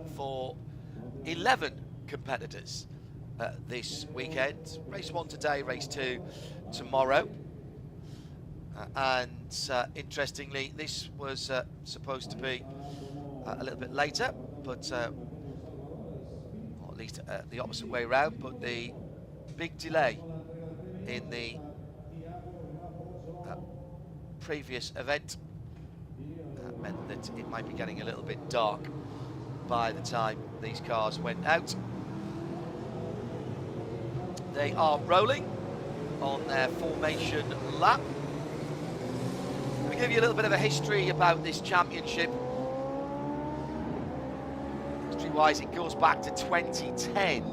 for 11 competitors this weekend. Race 1 today, race 2 tomorrow. Interestingly, this was supposed to be a little bit later, but or at least the opposite way round. But the big delay in the previous event meant that it might be getting a little bit dark by the time these cars went out. They are rolling on their formation lap. Let me give you a little bit of a history about this championship. History-wise, it goes back to 2010.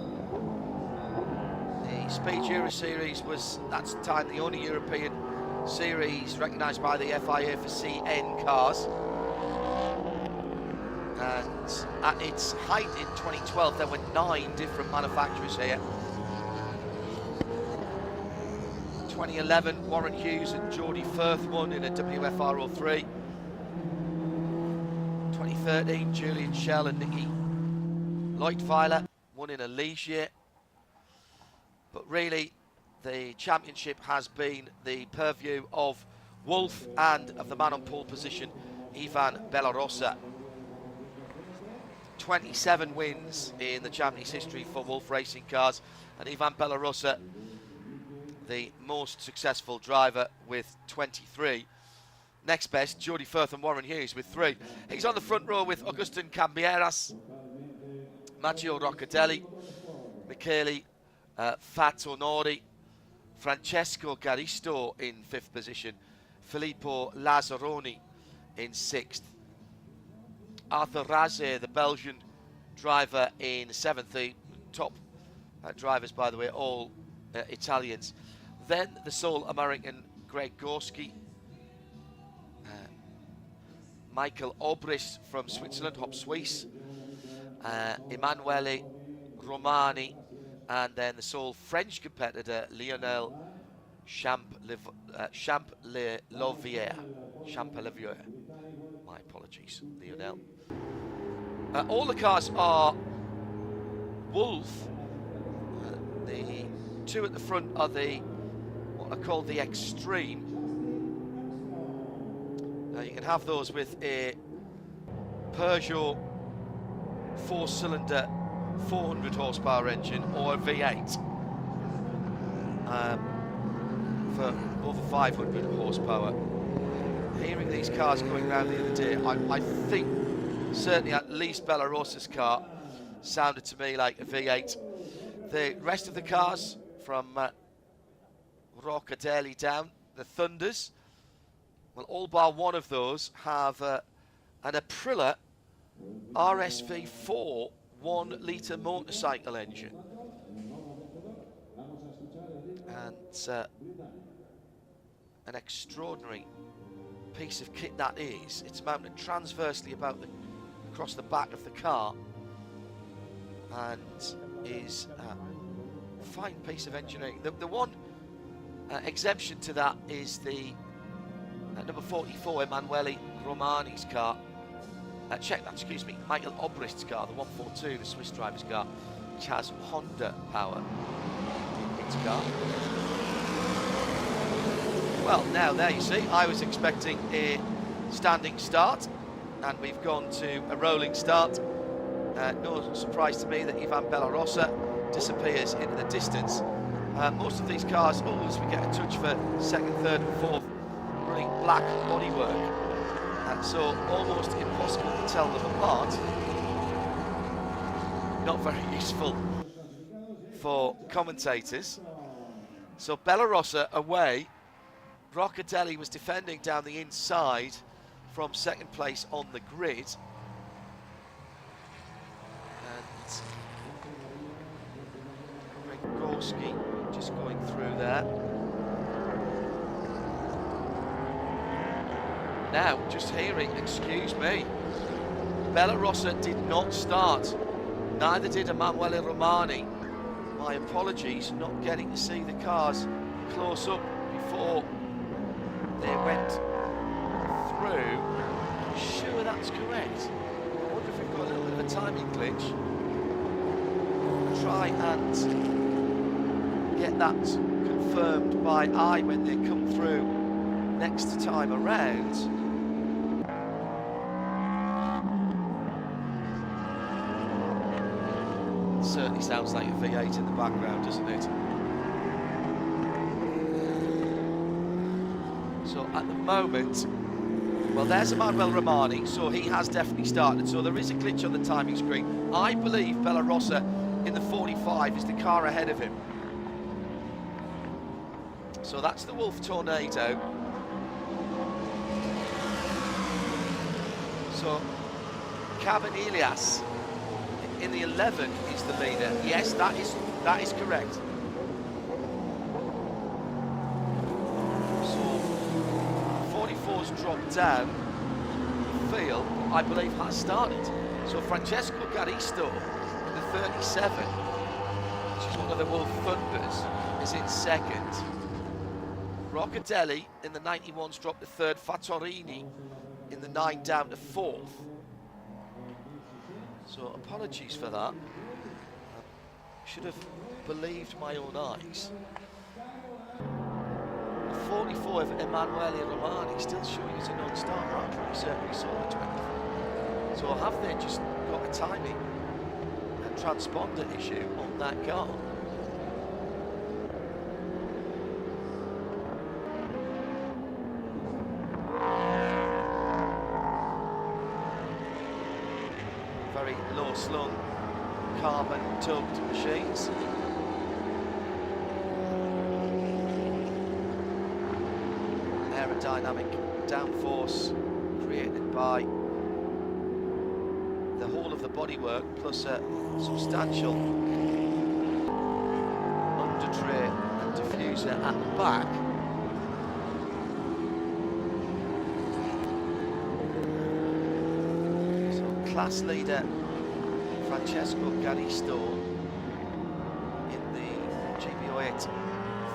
The Speed Euroseries was, at the time, the only European series recognised by the FIA for CN cars. And at its height in 2012, there were 9 different manufacturers here. 2011, Warren Hughes and Geordie Firth won in a WFR03. 2013, Julian Schell and Nicky Leutwiler won in a Ligier. But really, the championship has been the purview of Wolf and of the man on pole position, Ivan Bellarossa. 27 wins in the champion's history for Wolf Racing Cars, and Ivan Bellarossa, the most successful driver with 23. Next best, Geordie Firth and Warren Hughes with 3. He's on the front row with Agustin Cambieras, Matteo Roccadelli, Michele Fatonori, Francesco Garisto in 5th position, Filippo Lazzaroni in 6th. Arthur Raze, the Belgian driver, in 7th. The top drivers, by the way, all Italians. Then the sole American, Greg Gorski. Michael Obrist from Switzerland, Hop Suisse. Emanuele Romani. And then the sole French competitor, Lionel Champlevier. My apologies, Lionel. All the cars are Wolf. The 2 at the front are what are called the Extreme. Now you can have those with a Peugeot 4-cylinder 400 horsepower engine or a V8 for over 500 horsepower. Hearing these cars going around the other day, I think certainly at least Bellarossa's car sounded to me like a V8. The rest of the cars from Roccadelli down, the Thunders, well, all bar one of those have an Aprilia RSV4 1-litre motorcycle engine. And an extraordinary piece of kit that is. It's mounted transversely across the back of the car, and is a fine piece of engineering. The one exemption to that is the number 44 Emanuele Romani's car. Excuse me, Michael Obrist's car, the 142, the Swiss driver's car, which has Honda power in its car. Well, now there you see, I was expecting a standing start, and we've gone to a rolling start. No surprise to me that Ivan Bellarossa disappears into the distance. Most of these cars, as we get a touch for 2nd, 3rd and 4th, running black bodywork, and so almost impossible to tell them apart. Not very useful for commentators. So Bellarossa away. Roccadelli was defending down the inside from 2nd place on the grid. And Gorski just going through there. Now, just hearing, excuse me, Bellarossa did not start. Neither did Emanuele Romani. My apologies, not getting to see the cars close up before they went through. Sure, that's correct. I wonder if we've got a little bit of a a timing glitch. Try and get that confirmed by eye when they come through next time around. It certainly sounds like a V8 in the background, doesn't it? So at the moment, well, there's Emanuele Romani, so he has definitely started. So there is a glitch on the timing screen. I believe Bella Rossa in the 45 is the car ahead of him. So that's the Wolf Tornado. So Cavan Elias in the 11 is the leader. Yes, that is correct. So 44's dropped down. Field, I believe, has started. So Francesco Garisto in the 37, which is one of the Wolf Thunders, is in second. Roccadelli in the 91's dropped to third. Fattorini in the 9 down to fourth. So apologies for that. I should have believed my own eyes. The 44 of Emanuele Romani still showing as a non-starter after we certainly saw the 24. So have they just got a timing and transponder issue on that car? Very low-slung carbon tugged machines. Aerodynamic downforce created by the whole of the bodywork plus a substantial under-tray and diffuser at the back. Class leader Francesco Garisto in the GP08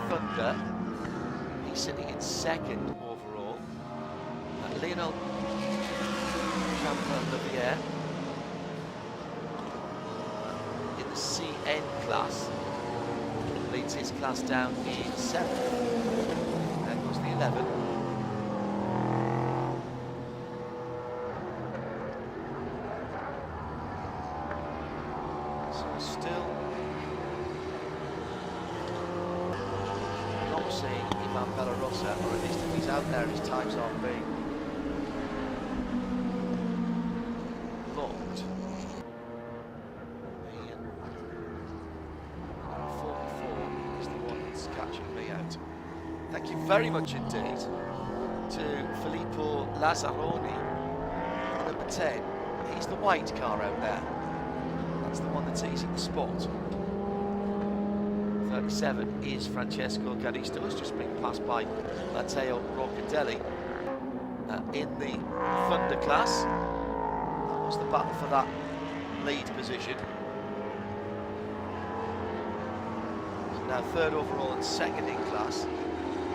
Thunder. He's sitting in second overall. Lionel Champalivier in the CN class leads his class down in seventh. There goes the 11. Still not seeing Ivan Bella Rossa, or at least if he's out there, his times aren't being locked. The 44 is the one that's catching me out. Thank you very much indeed to Filippo Lazzaroni, number 10. He's the white car out there. That's the one that's easing the spot. 37 is Francesco Garisto, who's just been passed by Matteo Roccadelli in the Thunder class. That was the battle for that lead position. So now third overall and second in class.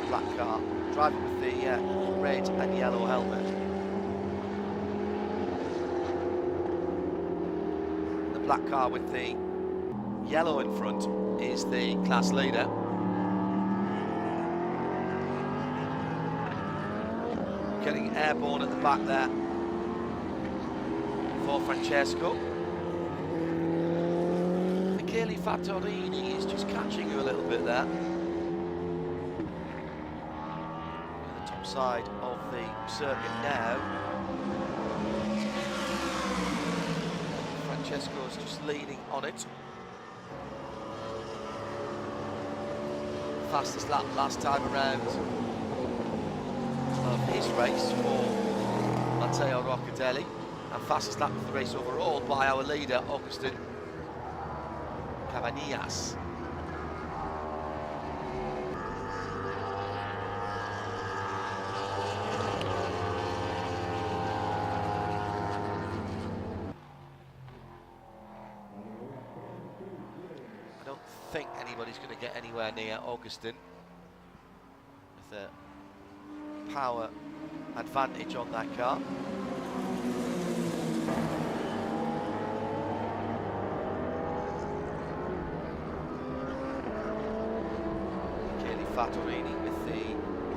Black car, driving with the red and yellow helmet. Black car with the yellow in front is the class leader. Getting airborne at the back there for Francesco. Michele Fattorini is just catching you a little bit there. The top side of the circuit now. Francesco's just leading on it. Fastest lap last time around of his race for Matteo Roccadelli, and fastest lap of the race overall by our leader Augustin Cabanillas. I don't think anybody's going to get anywhere near Augustin with a power advantage on that car. Fattorini with the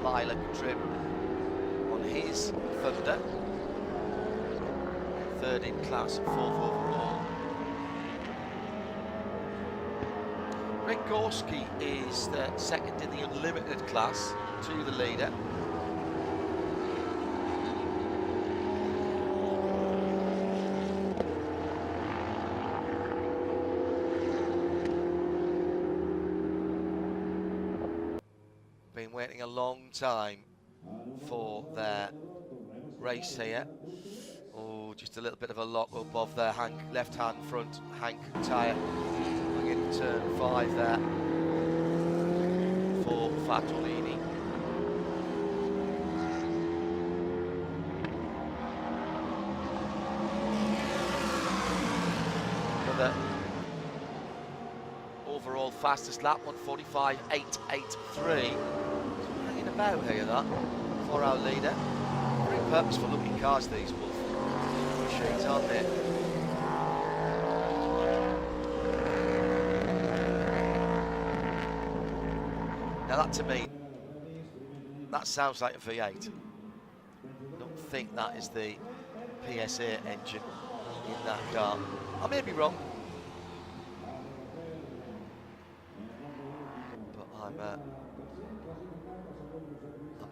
lilac trim on his Thunder. Third in class, fourth overall. Rick Gorski is the second in the unlimited class to the leader. Been waiting a long time for their race here. Oh, just a little bit of a lock up of their left-hand front Hank tyre. Going into turn 5 there for Fattorini. Another overall fastest lap, 1:45.883. Hanging about here, that, for our leader. Very purposeful looking cars, these Wolf machines, aren't they? Now that, to me, that sounds like a V8. I don't think that is the PSA engine in that car. I may be wrong, but I'm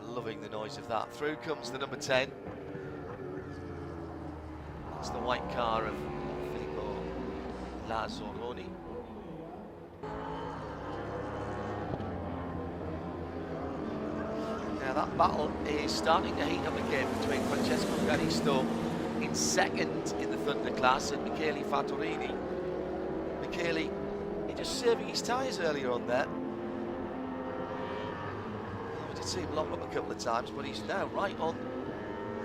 loving the noise of that. Through comes the number 10. That's the white car of Filippo Lazzaroni. Now that battle is starting to heat up again between Francesco Garisto in second in the Thunder class and Michele Fattorini. Michele, he just saving his tyres earlier on there. We did see him lock up a couple of times, but he's now right on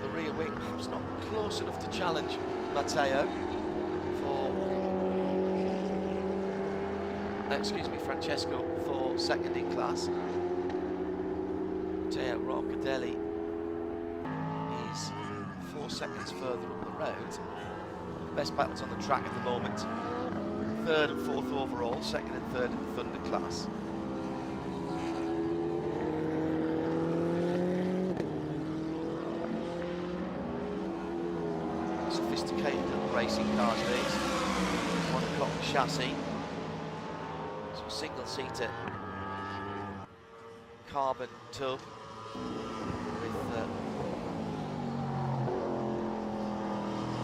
the rear wing. Perhaps not close enough to challenge Matteo Francesco for second in class. Matteo Roccadelli is 4 seconds further up the road. Best battles on the track at the moment. Third and fourth overall, second and third in the Thunder class. Sophisticated little racing cars these. Monocoque chassis. Some single-seater carbon tub with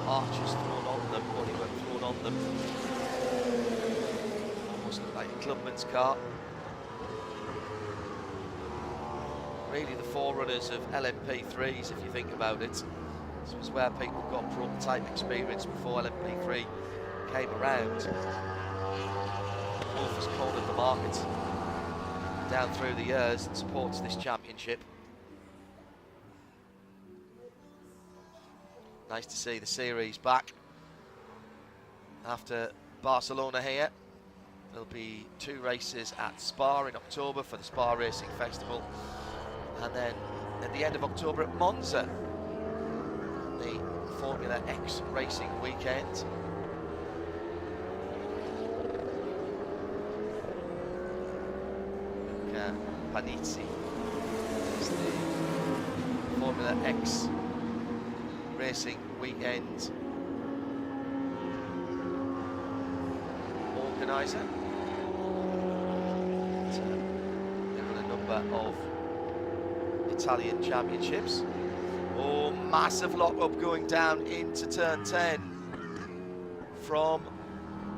arches thrown on them, bodywork thrown on them. Almost look like a clubman's car. Really the forerunners of LMP3s, if you think about it. This was where people got prototype experience before LMP3 came around. Wolf has cornered the market down through the years and supports this championship. Nice to see the series back after Barcelona here. There'll be 2 races at Spa in October for the Spa Racing Festival, and then at the end of October at Monza, the Formula X racing weekend. Panizzi is the Formula X racing weekend organiser. There are a number of Italian championships. Oh, massive lock-up going down into turn 10 from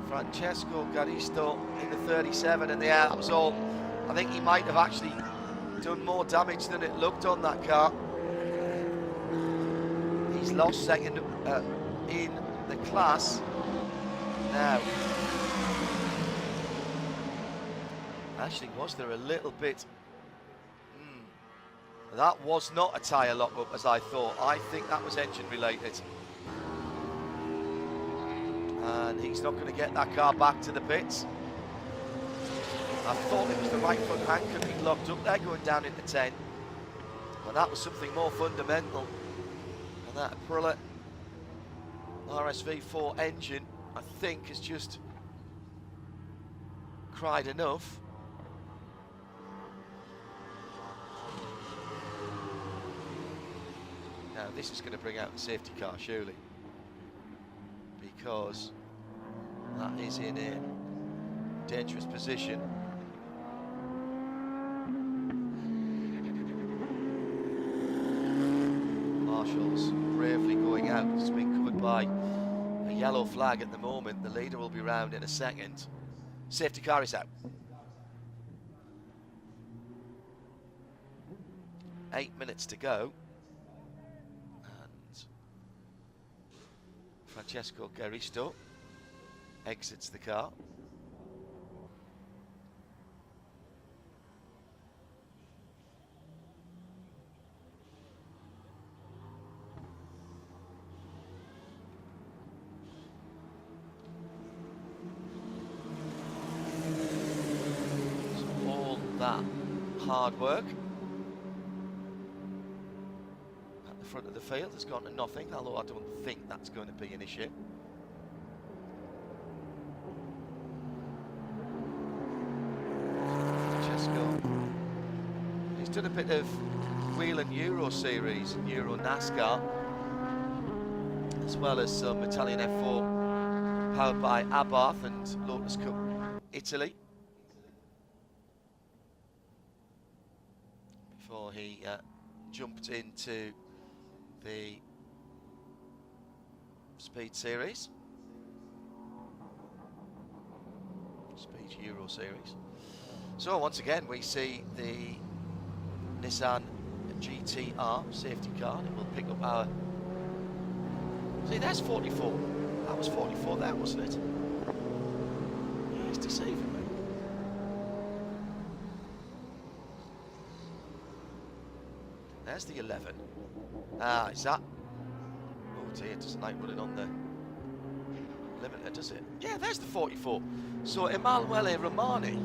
Francesco Garisto in the 37, and yeah, that was all. I think he might have actually done more damage than it looked on that car. He's lost second in the class. Now, actually, was there a little bit? That was not a tyre lock-up as I thought. I think that was engine related. And he's not going to get that car back to the pits. I thought it was the right front anchor being locked up there going down into 10. But that was something more fundamental. And that Aprilia RSV4 engine, I think, has just cried enough. Now this is going to bring out the safety car, surely, because that is in a dangerous position. Marshall's bravely going out. It's been covered by a yellow flag at the moment. The leader will be round in a second. Safety car is out. 8 minutes to go. And Francesco Garisto exits the car. So all that hard work at the front of the field has gone to nothing, although I don't think that's going to be an issue. He's done a bit of Wheel and Euroseries and Euro NASCAR, as well as some Italian F4 powered by Abarth and Lotus Cup Italy, before he jumped into the Speed Series, Speed Euroseries. So once again we see the Nissan GTR safety car. It will pick up our... See, there's 44. That was 44 there, wasn't it? He's deceiving me. There's the 11. Ah, is that... Oh dear, it doesn't like running on the limiter, does it? Yeah, there's the 44. So Emanuele Romani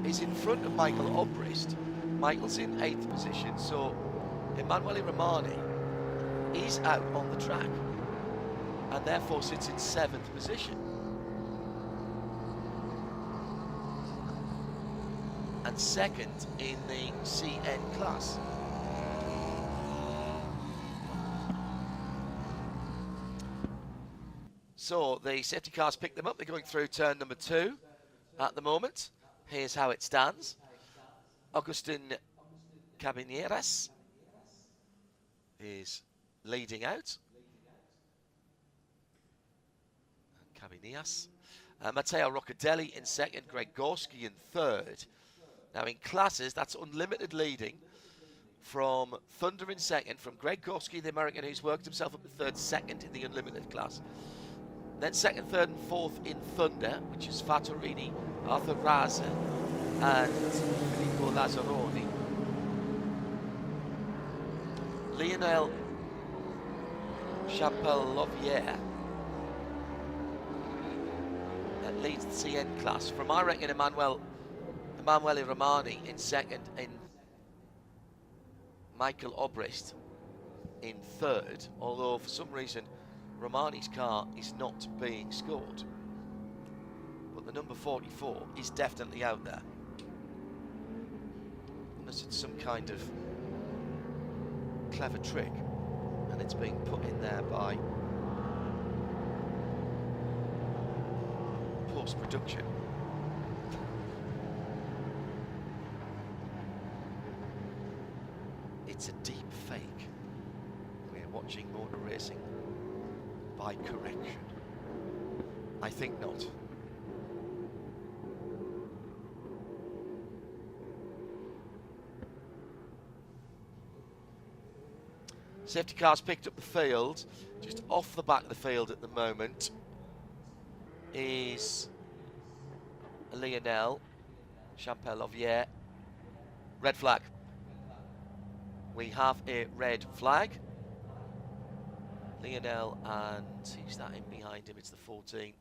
is in front of Michael Obrist. Michael's in 8th position, so Emanuele Romani is out on the track and therefore sits in 7th position. And second in the CN class. So the safety cars pick them up. They're going through turn number 2 at the moment. Here's how it stands. Agustin Cabineras is leading out. Cabineras. Matteo Roccadelli in second, Greg Gorski in third. Now in classes, that's unlimited leading from Thunder in second, from Greg Gorski, the American who's worked himself up to third, second in the unlimited class. Then second, third and fourth in Thunder, which is Fattorini, Arthur Raza and Filippo Lazzaroni. Lionel Champel-Lovier that leads the CN class. From I reckon Emanuele Romani in second, in Michael Obrist in third, although for some reason Romani's car is not being scored. But the number 44 is definitely out there. Unless it's some kind of clever trick and it's being put in there by post-production. It's a deep fake. We're watching motor racing by correction. I think not. Safety cars picked up the field. Just off the back of the field at the moment is Lionel Champel-Lovier. Red flag. We have a red flag. Lionel and who's that in behind him? It's the 14.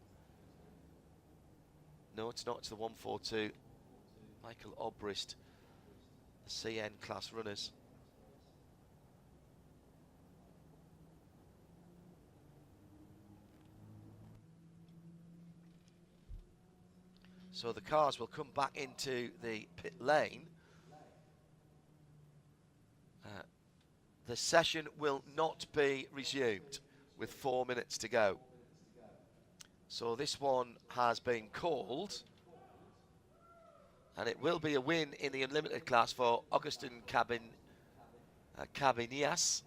No, it's not. It's the 142. Michael Obrist, the CN class runners. So the cars will come back into the pit lane. the session will not be resumed with 4 minutes to go. So this one has been called, and it will be a win in the unlimited class for Agustin Cabinias.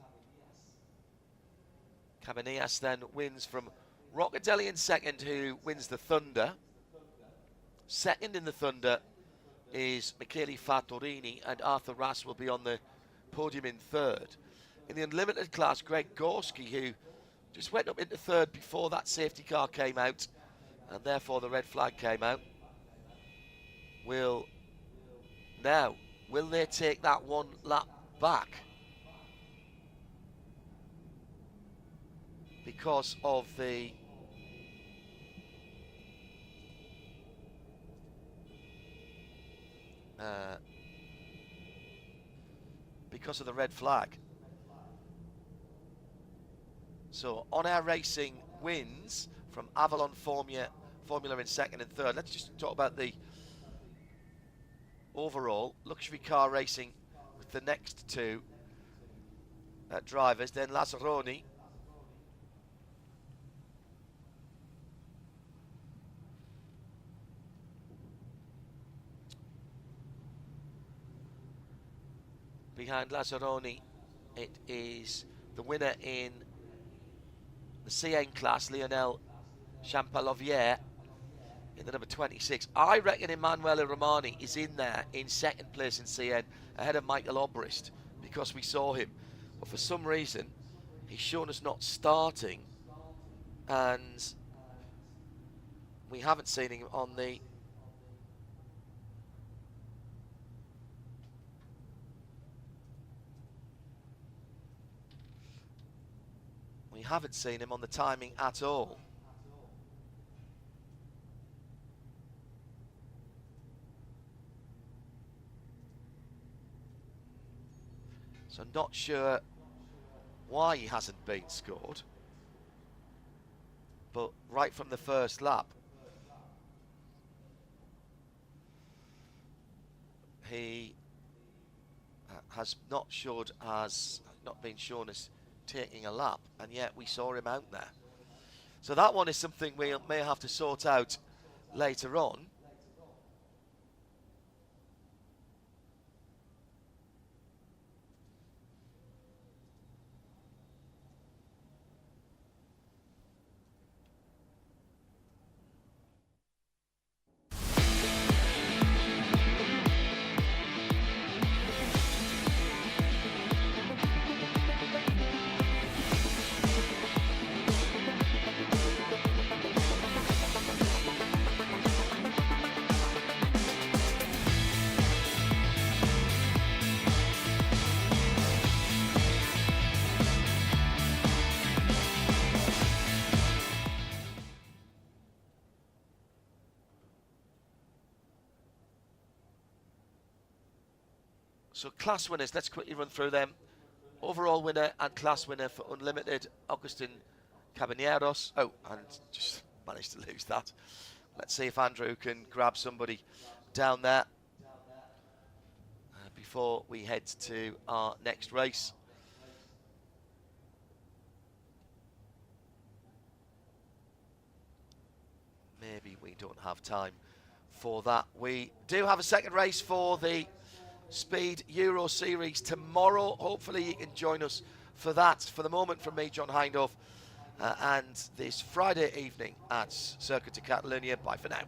Cabinias then wins from Roccadelli in second, who wins the Thunder. Second in the Thunder is Michele Fattorini, and Arthur Rass will be on the podium in third. In the unlimited class, Greg Gorski, who just went up into third before that safety car came out, and therefore the red flag came out, will they take that one lap back because of the red flag? So On Air Racing wins from Avalon Formula in second and third. Let's just talk about the overall luxury car racing with the next two drivers. Then Lazzaroni, behind Lazzaroni it is the winner in the CN class, Lionel Champalivier, in the number 26. I reckon Emanuele Romani is in there in second place in CN ahead of Michael Obrist, because we saw him, but for some reason he's shown us not starting, and we haven't seen him on the timing at all. So not sure why he hasn't been scored, but right from the first lap he has not been shown as taking a lap, and yet we saw him out there. So that one is something we may have to sort out later on. So class winners, let's quickly run through them. Overall winner and class winner for Unlimited, Agustin Cabaneros. Oh, and just managed to lose that. Let's see if Andrew can grab somebody down there before we head to our next race. Maybe we don't have time for that. We do have a second race for the Speed Euroseries tomorrow. Hopefully you can join us for that. For the moment, from me, John Hindhaugh, and this Friday evening at Circuit de Catalunya. Bye for now.